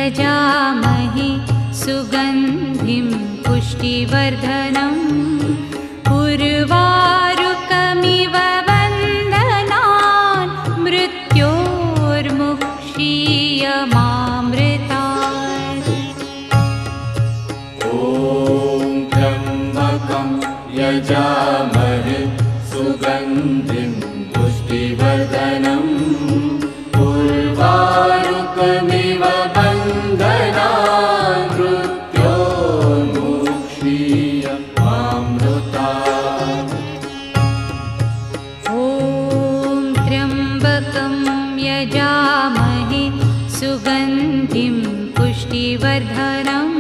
यजामहे सुगन्धिं पुष्टिवर्धनम् उर्वारुकमिव वन्दनान् मृत्योर्मुक्षीयमामृतात्। ॐ त्र्यम्बकं यजामहे सुगन्धिं पुष्टिवर्धनम् उर्वारुकमिव वन्दनान् मृत्योर्मुक्षीयमामृतात्। ॐ त्र्यम्बकं यजामहे सुगन्धिं पुष्टिवर्धनम्